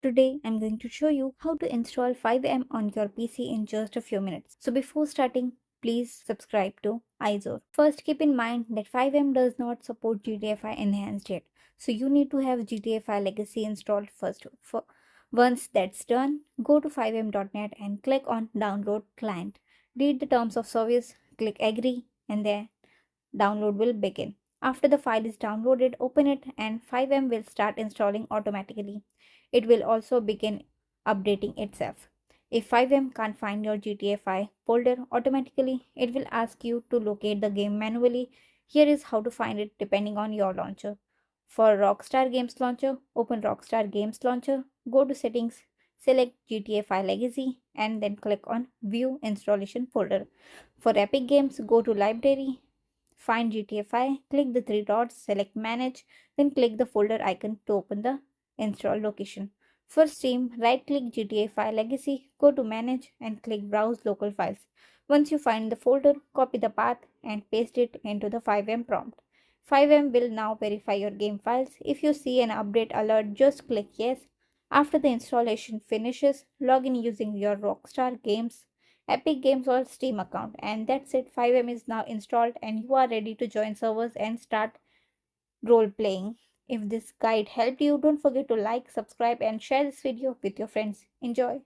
Today I'm going to show you how to install FiveM on your PC in just a few minutes. So before starting, please subscribe to iZor. First, keep in mind that FiveM does not support GTA 5 Enhanced yet. So you need to have GTA 5 Legacy installed first. Once that's done, go to fivem.net and click on Download Client. Read the terms of service, click Agree, and then download will begin. After the file is downloaded, open it and FiveM will start installing automatically. It will also begin updating itself. If FiveM can't find your GTA 5 folder automatically, it will ask you to locate the game manually. Here is how to find it depending on your launcher. For Rockstar Games Launcher, open Rockstar Games Launcher, go to Settings, select GTA 5 Legacy and then click on View Installation Folder. For Epic Games, go to Library, find GTA 5, click the three dots, select Manage, then click the folder icon to open the install location. For Steam, right click GTA 5 Legacy, go to Manage and click Browse Local Files. Once you find the folder, copy the path and paste it into the FiveM prompt. FiveM will now verify your game files. If you see an update alert, just click Yes. After the installation finishes, log in using your Rockstar Games, Epic Games or Steam account. And that's it. FiveM is now installed and you are ready to join servers and start role playing. If this guide helped you, don't forget to like, subscribe and share this video with your friends. Enjoy!